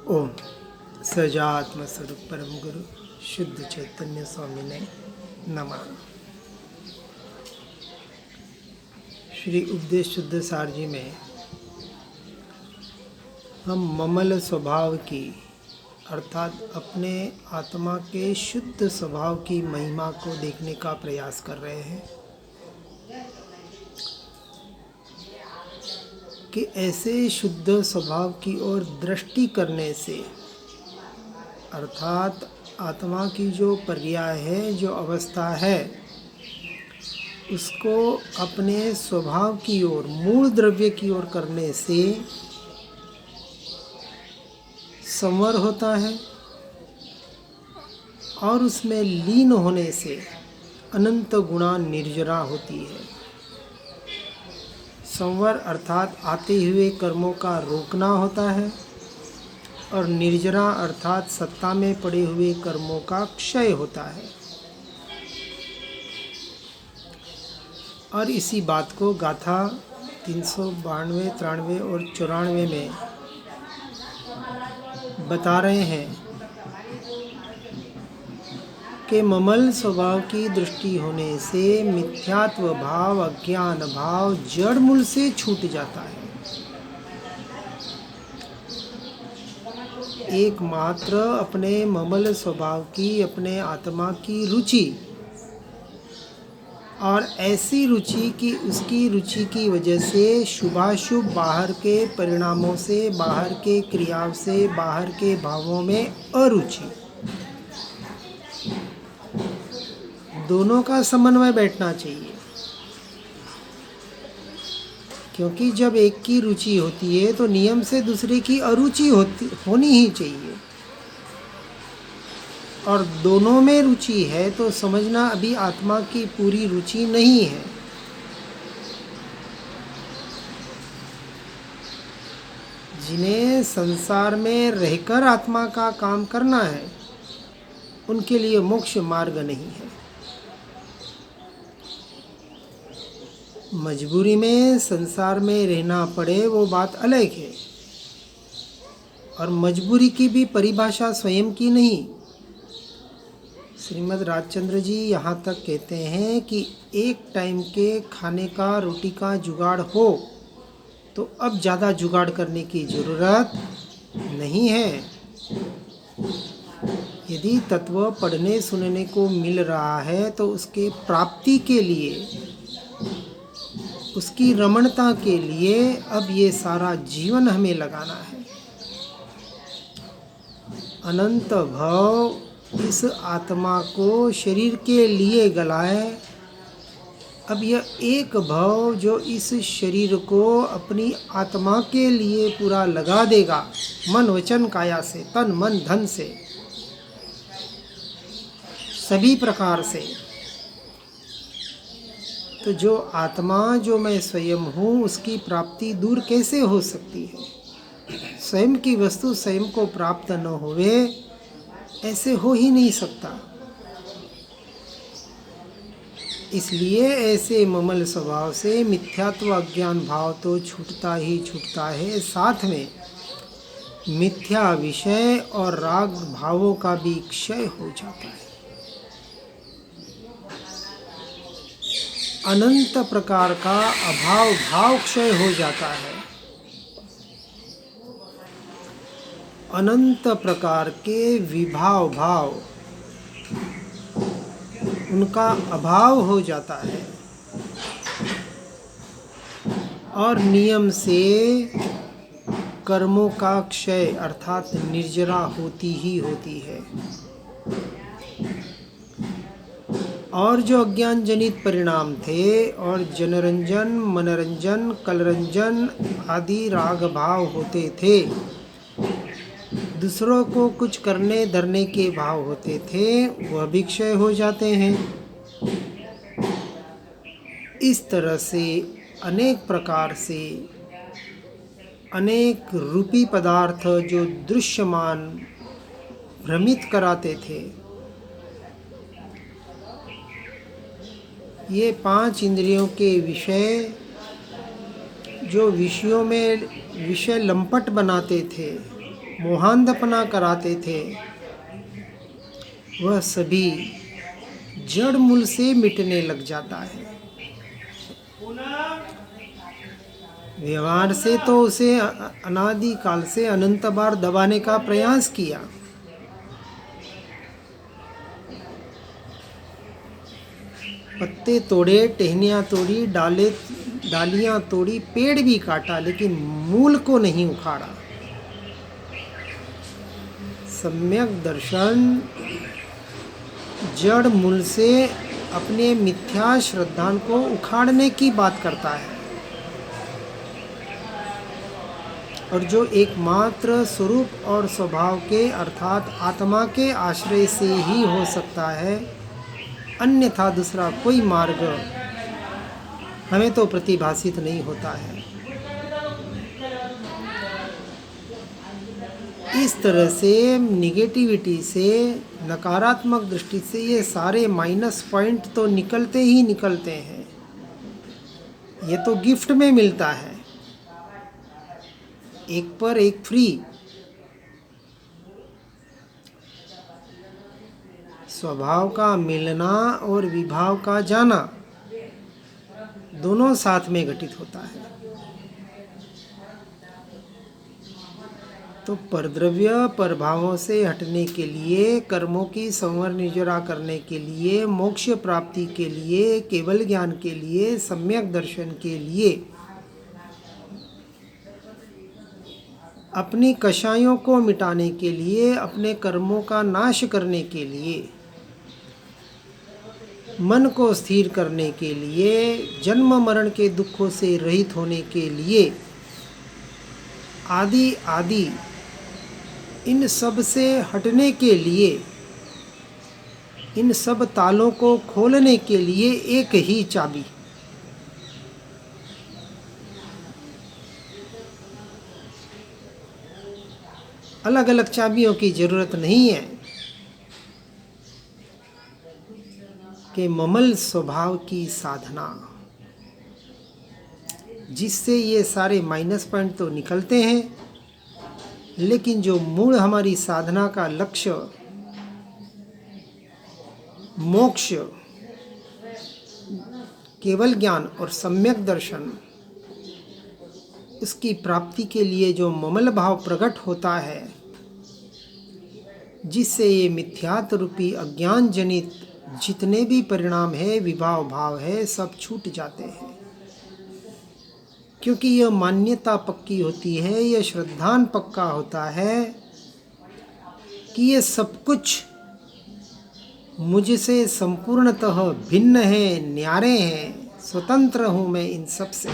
ओम सजात्म स्वरूप परम गुरु शुद्ध चैतन्य स्वामी ने नमः। श्री उपदेश शुद्ध सार जी में हम ममल स्वभाव की अर्थात अपने आत्मा के शुद्ध स्वभाव की महिमा को देखने का प्रयास कर रहे हैं कि ऐसे शुद्ध स्वभाव की ओर दृष्टि करने से अर्थात आत्मा की जो पर्याय है, जो अवस्था है, उसको अपने स्वभाव की ओर, मूल द्रव्य की ओर करने से संवर होता है और उसमें लीन होने से अनंत गुणा निर्जरा होती है। संवर अर्थात आते हुए कर्मों का रोकना होता है और निर्जरा अर्थात सत्ता में पड़े हुए कर्मों का क्षय होता है। और इसी बात को गाथा 392, 93 और 94 में बता रहे हैं कि ममल स्वभाव की दृष्टि होने से मिथ्यात्व भाव, अज्ञान भाव जड़ मूल से छूट जाता है। एकमात्र अपने ममल स्वभाव की, अपने आत्मा की रुचि और ऐसी रुचि कि उसकी रुचि की वजह से शुभाशुभ बाहर के परिणामों से, बाहर के क्रियाओं से, बाहर के भावों में अरुचि, दोनों का समन्वय बैठना चाहिए। क्योंकि जब एक की रुचि होती है तो नियम से दूसरे की अरुचि होनी ही चाहिए। और दोनों में रुचि है तो समझना अभी आत्मा की पूरी रुचि नहीं है। जिन्हें संसार में रहकर आत्मा का काम करना है, उनके लिए मोक्ष मार्ग नहीं है। मजबूरी में संसार में रहना पड़े वो बात अलग है, और मजबूरी की भी परिभाषा स्वयं की नहीं। श्रीमद् राजचंद्र जी यहाँ तक कहते हैं कि एक टाइम के खाने का, रोटी का जुगाड़ हो तो अब ज़्यादा जुगाड़ करने की ज़रूरत नहीं है। यदि तत्व पढ़ने सुनने को मिल रहा है तो उसके प्राप्ति के लिए, उसकी रमणता के लिए अब ये सारा जीवन हमें लगाना है। अनंत भाव इस आत्मा को शरीर के लिए गलाए। अब यह एक भाव जो इस शरीर को अपनी आत्मा के लिए पूरा लगा देगा, मन वचन काया से, तन मन धन से, सभी प्रकार से, तो जो आत्मा, जो मैं स्वयं हूँ, उसकी प्राप्ति दूर कैसे हो सकती है? स्वयं की वस्तु स्वयं को प्राप्त न होवे, ऐसे हो ही नहीं सकता। इसलिए ऐसे ममल स्वभाव से मिथ्यात्व अज्ञान भाव तो छूटता ही छूटता है, साथ में मिथ्या विषय और राग भावों का भी क्षय हो जाता है। अनंत प्रकार का अभाव भाव क्षय हो जाता है। अनंत प्रकार के विभाव भाव, उनका अभाव हो जाता है और नियम से कर्मों का क्षय अर्थात निर्जरा होती ही होती है। और जो अज्ञान जनित परिणाम थे और जनरंजन, मनरंजन, कलरंजन आदि राग भाव होते थे, दूसरों को कुछ करने धरने के भाव होते थे, वह भी क्षय हो जाते हैं। इस तरह से अनेक प्रकार से अनेक रूपी पदार्थ जो दृश्यमान भ्रमित कराते थे, ये 5 इंद्रियों के विषय जो विषयों में विषय लंपट बनाते थे, मोहांधपना कराते थे, वह सभी जड़ मूल से मिटने लग जाता है। व्यवहार से तो उसे अनादि काल से अनंत बार दबाने का प्रयास किया, पत्ते तोड़े, टहनियाँ तोड़ी, डालियाँ तोड़ी, पेड़ भी काटा, लेकिन मूल को नहीं उखाड़ा। सम्यक दर्शन जड़ मूल से अपने मिथ्या श्रद्धा को उखाड़ने की बात करता है, और जो एकमात्र स्वरूप और स्वभाव के अर्थात आत्मा के आश्रय से ही हो सकता है, अन्यथा दूसरा कोई मार्ग हमें तो प्रतिभासित नहीं होता है। इस तरह से निगेटिविटी से, नकारात्मक दृष्टि से ये सारे माइनस पॉइंट तो निकलते ही निकलते हैं। ये तो गिफ्ट में मिलता है, एक पर एक फ्री। स्वभाव का मिलना और विभाव का जाना दोनों साथ में घटित होता है। तो परद्रव्य परभावों से हटने के लिए, कर्मों की संवर निर्जरा करने के लिए, मोक्ष प्राप्ति के लिए, केवल ज्ञान के लिए, सम्यक दर्शन के लिए, अपनी कषायों को मिटाने के लिए, अपने कर्मों का नाश करने के लिए, मन को स्थिर करने के लिए, जन्म मरण के दुखों से रहित होने के लिए, आदि आदि इन सब से हटने के लिए, इन सब तालों को खोलने के लिए एक ही चाबी, अलग अलग चाबियों की जरूरत नहीं है कि ममल स्वभाव की साधना, जिससे ये सारे माइनस पॉइंट तो निकलते हैं, लेकिन जो मूल हमारी साधना का लक्ष्य मोक्ष, केवल ज्ञान और सम्यक दर्शन, उसकी प्राप्ति के लिए जो ममल भाव प्रकट होता है, जिससे ये मिथ्यात्व रूपी अज्ञान जनित जितने भी परिणाम है, विभाव भाव है, सब छूट जाते हैं। क्योंकि यह मान्यता पक्की होती है, यह श्रद्धान पक्का होता है कि ये सब कुछ मुझसे संपूर्णतः भिन्न है, न्यारे हैं, स्वतंत्र हूँ मैं इन सब से।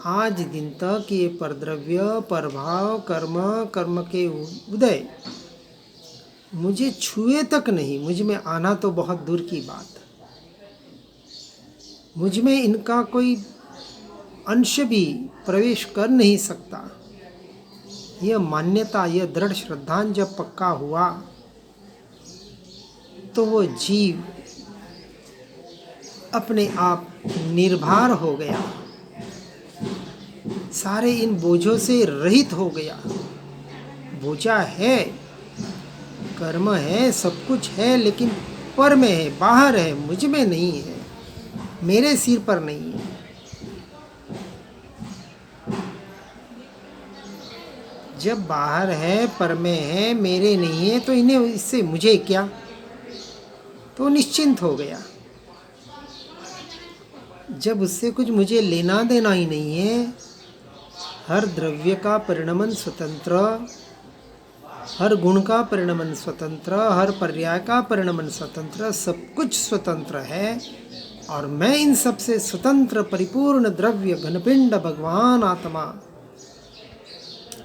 आज दिन तक ये परद्रव्य, परभाव, कर्म, कर्म के उदय मुझे छुए तक नहीं, मुझ में आना तो बहुत दूर की बात, मुझ में इनका कोई अंश भी प्रवेश कर नहीं सकता। यह मान्यता, यह दृढ़ श्रद्धा जब पक्का हुआ तो वो जीव अपने आप निर्भर हो गया, सारे इन बोझों से रहित हो गया। बोझा है, कर्म है, सब कुछ है, लेकिन पर में है, बाहर है, मुझ में नहीं है, मेरे सिर पर नहीं है। जब बाहर है, पर में है, मेरे नहीं है, तो इन्हें इससे मुझे क्या, तो निश्चिंत हो गया। जब उससे कुछ मुझे लेना देना ही नहीं है, हर द्रव्य का परिणमन स्वतंत्र, हर गुण का परिणमन स्वतंत्र, हर पर्याय का परिणमन स्वतंत्र, सब कुछ स्वतंत्र है, और मैं इन सब से स्वतंत्र परिपूर्ण द्रव्य घनपिंड भगवान आत्मा,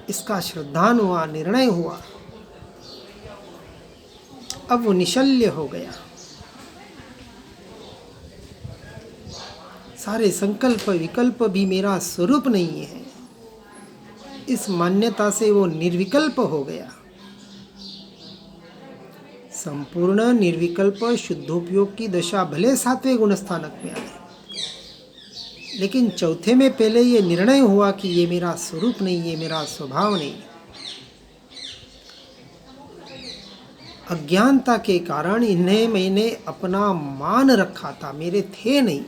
इसका श्रद्धान हुआ, निर्णय हुआ। अब वो निशल्य हो गया, सारे संकल्प विकल्प भी मेरा स्वरूप नहीं है, इस मान्यता से वो निर्विकल्प हो गया। संपूर्ण निर्विकल्प शुद्धोपयोग की दशा भले 7वें गुण स्थानक में आए, लेकिन चौथे में पहले ये निर्णय हुआ कि ये मेरा स्वरूप नहीं, ये मेरा स्वभाव नहीं। अज्ञानता के कारण इन्हें मैंने अपना मान रखा था, मेरे थे नहीं।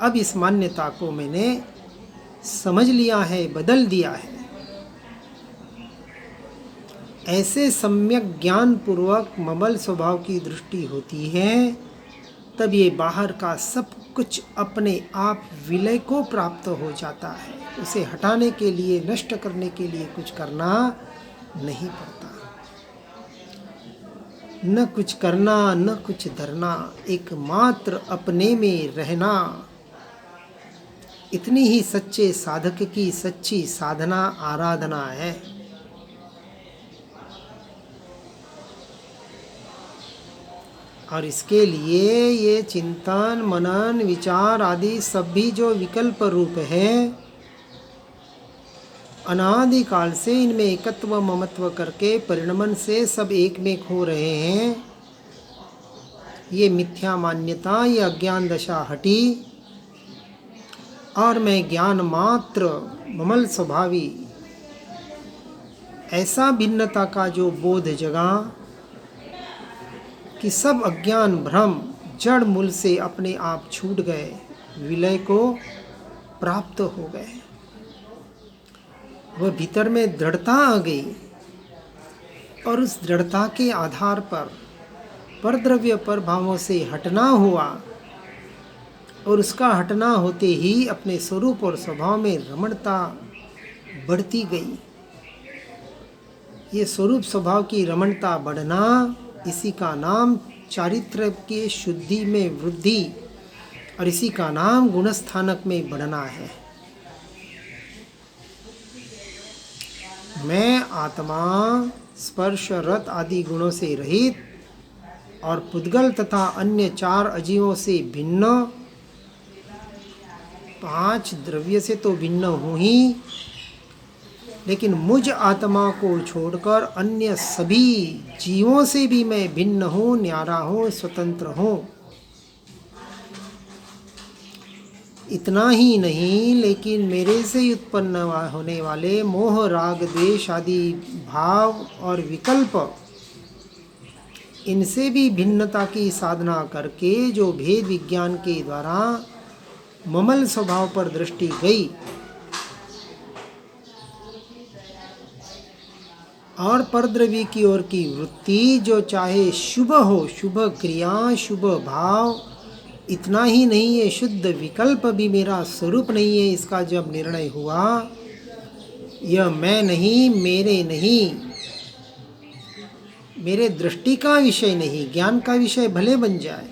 अब इस मान्यता को मैंने समझ लिया है, बदल दिया है। ऐसे सम्यक ज्ञान पूर्वक ममल स्वभाव की दृष्टि होती है, तब ये बाहर का सब कुछ अपने आप विलय को प्राप्त हो जाता है। उसे हटाने के लिए, नष्ट करने के लिए कुछ करना नहीं पड़ता। न कुछ करना, न कुछ धरना, एकमात्र अपने में रहना, इतनी ही सच्चे साधक की सच्ची साधना, आराधना है। और इसके लिए ये चिंतन, मनन, विचार आदि सभी जो विकल्प रूप है, अनादिकाल से इनमें एकत्व ममत्व करके परिणमन से सब एक में खो रहे हैं। ये मिथ्या मान्यता, ये अज्ञान दशा हटी और मैं ज्ञान मात्र ममल स्वभावी, ऐसा भिन्नता का जो बोध जगा कि सब अज्ञान भ्रम जड़ मूल से अपने आप छूट गए, विलय को प्राप्त हो गए। वह भीतर में दृढ़ता आ गई और उस दृढ़ता के आधार पर परद्रव्य पर भावों से हटना हुआ और उसका हटना होते ही अपने स्वरूप और स्वभाव में रमणता बढ़ती गई। ये स्वरूप स्वभाव की रमणता बढ़ना, इसी का नाम चारित्र की शुद्धि में वृद्धि और इसी का नाम गुणस्थानक में बढ़ना है। मैं आत्मा स्पर्श रत आदि गुणों से रहित और पुद्गल तथा अन्य 4 अजीवों से भिन्न, 5 द्रव्य से तो भिन्न हूँ ही, लेकिन मुझ आत्मा को छोड़कर अन्य सभी जीवों से भी मैं भिन्न हूँ, न्यारा हूँ, स्वतंत्र हूँ। इतना ही नहीं, लेकिन मेरे से उत्पन्न होने वाले मोह, राग, द्वेष आदि भाव और विकल्प, इनसे भी भिन्नता की साधना करके जो भेद विज्ञान के द्वारा ममल स्वभाव पर दृष्टि गई और परद्रव्य की ओर की वृत्ति, जो चाहे शुभ हो, शुभ क्रिया, शुभ भाव, इतना ही नहीं, ये शुद्ध विकल्प भी मेरा स्वरूप नहीं है, इसका जब निर्णय हुआ, यह मैं नहीं, मेरे नहीं, मेरे दृष्टि का विषय नहीं, ज्ञान का विषय भले बन जाए,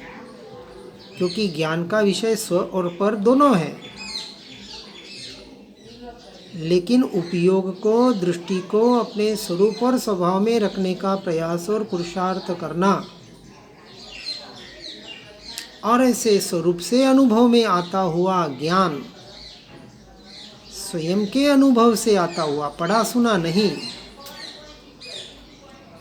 क्योंकि ज्ञान का विषय स्व और पर दोनों है, लेकिन उपयोग को, दृष्टि को अपने स्वरूप और स्वभाव में रखने का प्रयास और पुरुषार्थ करना और ऐसे स्वरूप से अनुभव में आता हुआ ज्ञान, स्वयं के अनुभव से आता हुआ, पढ़ा सुना नहीं,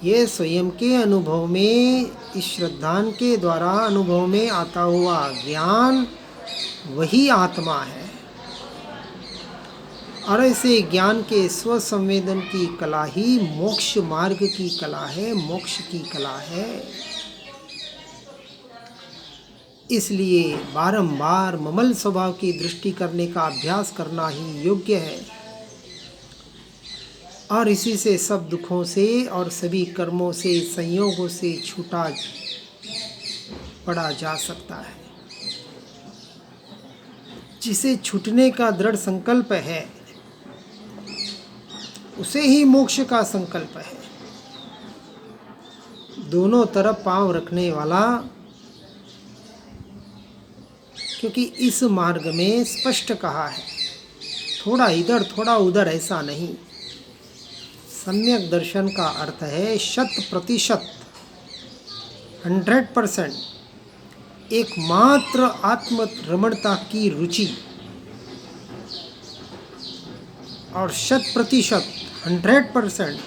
ये स्वयं के अनुभव में, इस श्रद्धान के द्वारा अनुभव में आता हुआ ज्ञान वही आत्मा है। और ऐसे ज्ञान के स्वसंवेदन की कला ही मोक्ष मार्ग की कला है, मोक्ष की कला है। इसलिए बारंबार ममल स्वभाव की दृष्टि करने का अभ्यास करना ही योग्य है और इसी से सब दुखों से और सभी कर्मों से, संयोगों से छूटा पड़ा जा सकता है। जिसे छूटने का दृढ़ संकल्प है, उसे ही मोक्ष का संकल्प है। दोनों तरफ पांव रखने वाला, क्योंकि इस मार्ग में स्पष्ट कहा है, थोड़ा इधर थोड़ा उधर ऐसा नहीं। सम्यक दर्शन का अर्थ है 100%, 100%, एकमात्र आत्म रमणता की रुचि और 100%, 100%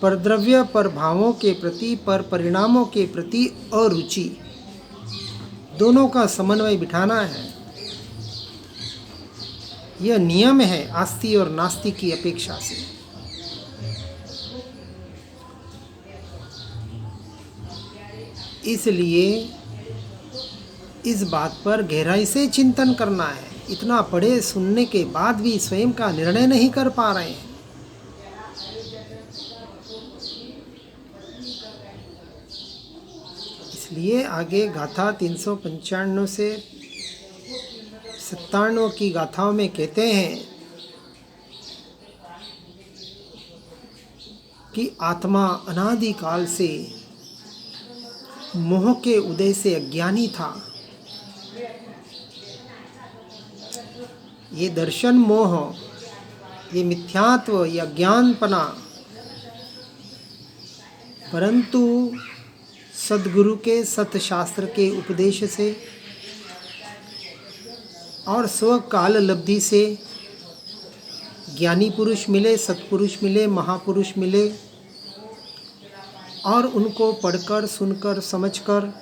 परद्रव्य, पर भावों के प्रति, पर परिणामों के प्रति अरुचि, दोनों का समन्वय बिठाना है। यह नियम है आस्तिक और नास्तिक की अपेक्षा से। इसलिए इस बात पर गहराई से चिंतन करना है। इतना पढ़े सुनने के बाद भी स्वयं का निर्णय नहीं कर पा रहे हैं। इसलिए आगे गाथा 395 से 97 की गाथाओं में कहते हैं कि आत्मा अनादिकाल से मोह के उदय से अज्ञानी था। ये दर्शन मोह, ये मिथ्यात्व, ये अज्ञानपना, परंतु सद्गुरु के सतशास्त्र के उपदेश से और स्वकाल लब्धि से ज्ञानी पुरुष मिले, सत्पुरुष मिले, महापुरुष मिले और उनको पढ़कर, सुनकर, समझकर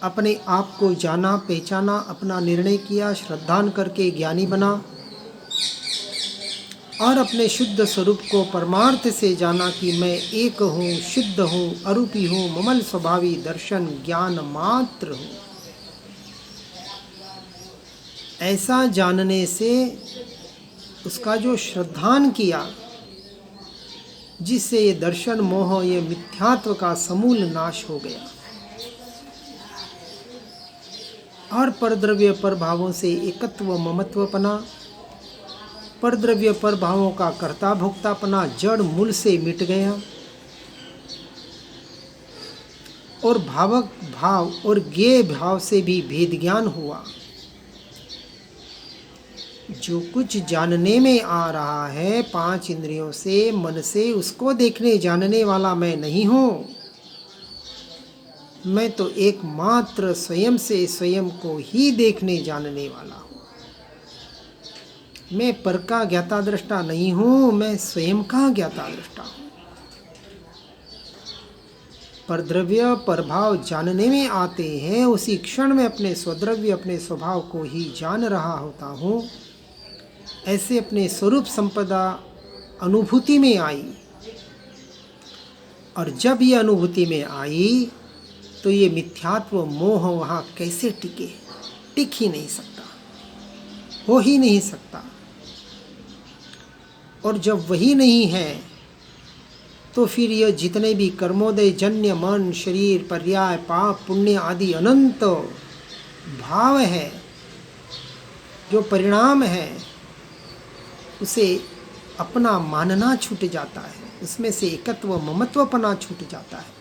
अपने आप को जाना, पहचाना, अपना निर्णय किया, श्रद्धान करके ज्ञानी बना और अपने शुद्ध स्वरूप को परमार्थ से जाना कि मैं एक हूँ, शुद्ध हूँ, अरूपी हूँ, ममल स्वभावी, दर्शन ज्ञान मात्र हूँ। ऐसा जानने से उसका जो श्रद्धान किया, जिससे ये दर्शन मोह, ये मिथ्यात्व का समूल नाश हो गया और परद्रव्य परभावों से एकत्व ममत्वपना, परद्रव्य परभावों का कर्ता भोक्तापना जड़ मूल से मिट गया और भावक भाव और ज्ञेय भाव से भी भेद ज्ञान हुआ। जो कुछ जानने में आ रहा है 5 इंद्रियों से, मन से, उसको देखने जानने वाला मैं नहीं हूँ। मैं तो एकमात्र स्वयं से स्वयं को ही देखने जानने वाला हूँ। मैं पर का ज्ञाता दृष्टा नहीं हूँ, मैं स्वयं का ज्ञाता दृष्टा हूँ। परद्रव्य परभाव जानने में आते हैं, उसी क्षण में अपने स्वद्रव्य, अपने स्वभाव को ही जान रहा होता हूँ। ऐसे अपने स्वरूप संपदा अनुभूति में आई और जब ये अनुभूति में आई तो ये मिथ्यात्व मोह वहाँ कैसे टिके? टिक ही नहीं सकता, हो ही नहीं सकता। और जब वही नहीं है तो फिर यह जितने भी कर्मोदय जन्य मन, शरीर, पर्याय, पाप, पुण्य आदि अनंत भाव है, जो परिणाम है, उसे अपना मानना छूट जाता है। उसमें से एकत्व ममत्वपना छूट जाता है,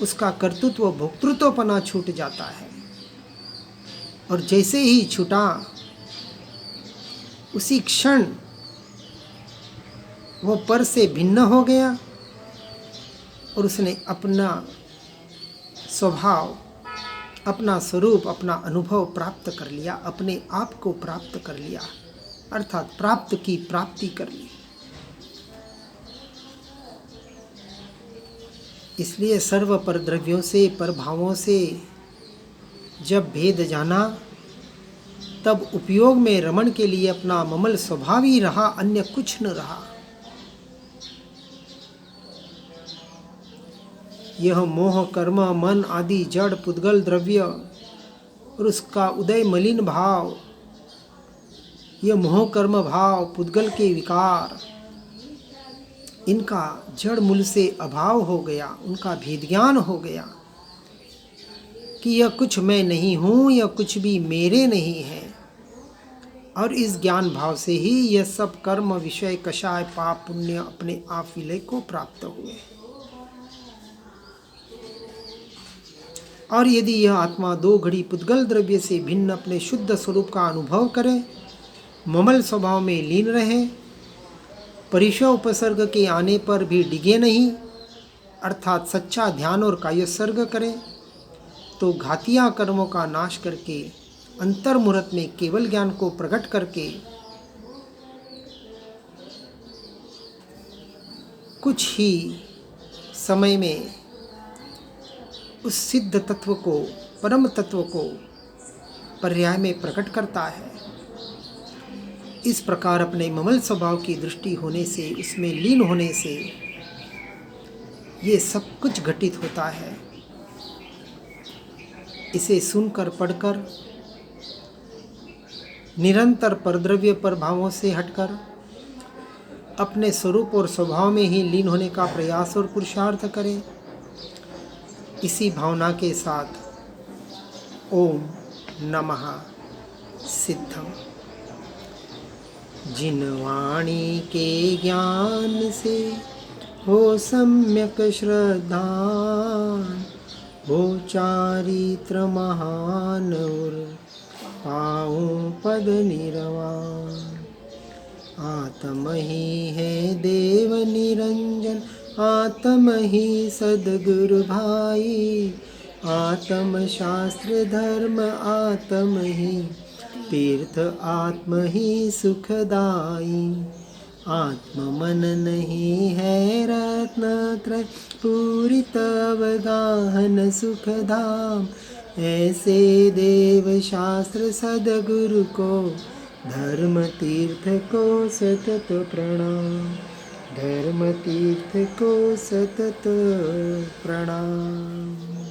उसका कर्तृत्व भोक्तृत्वपना छूट जाता है। और जैसे ही छूटा उसी क्षण वो पर से भिन्न हो गया और उसने अपना स्वभाव, अपना स्वरूप, अपना अनुभव प्राप्त कर लिया, अपने आप को प्राप्त कर लिया, अर्थात प्राप्त की प्राप्ति कर ली। इसलिए सर्व परद्रव्यों से, परभावों से जब भेद जाना, तब उपयोग में रमण के लिए अपना ममल स्वभाव ही रहा, अन्य कुछ न रहा। यह मोह, कर्म, मन आदि जड़ पुद्गल द्रव्य और उसका उदय मलिन भाव, यह मोह कर्म भाव, पुद्गल के विकार, इनका जड़ मूल से अभाव हो गया, उनका भेद ज्ञान हो गया कि यह कुछ मैं नहीं हूँ, यह कुछ भी मेरे नहीं है। और इस ज्ञान भाव से ही यह सब कर्म, विषय, कषाय, पाप, पुण्य अपने आप विलय को प्राप्त हुए। और यदि यह आत्मा 2 घड़ी पुद्गल द्रव्य से भिन्न अपने शुद्ध स्वरूप का अनुभव करे, ममल स्वभाव में लीन रहे, परिशय उपसर्ग के आने पर भी डिगे नहीं, अर्थात सच्चा ध्यान और कायोत्सर्ग करे, तो घातिया कर्मों का नाश करके अंतर मुहूर्त में केवल ज्ञान को प्रकट करके कुछ ही समय में उस सिद्ध तत्व को, परम तत्व को पर्याय में प्रकट करता है। इस प्रकार अपने ममल स्वभाव की दृष्टि होने से, उसमें लीन होने से ये सब कुछ घटित होता है। इसे सुनकर पढ़कर निरंतर परद्रव्य प्रभावों से हटकर अपने स्वरूप और स्वभाव में ही लीन होने का प्रयास और पुरुषार्थ करें। इसी भावना के साथ ओम नमः सिद्धम। जिन वाणी के ज्ञान से हो सम्यक श्रद्धा, वो चारित्र महान और पाऊं पद निर्वाण। आत्म ही है देव निरंजन, आत्म ही सद्गुरु भाई। आत्म शास्त्र धर्म आत्म ही तीर्थ, आत्म ही सुखदाई। आत्म मन नहीं है रत्नत्रय, पूरित अवगाहन सुखधाम। ऐसे देव शास्त्र सद्गुरु को, धर्म तीर्थ को सतत प्रणाम। धर्म तीर्थ को सतत प्रणाम।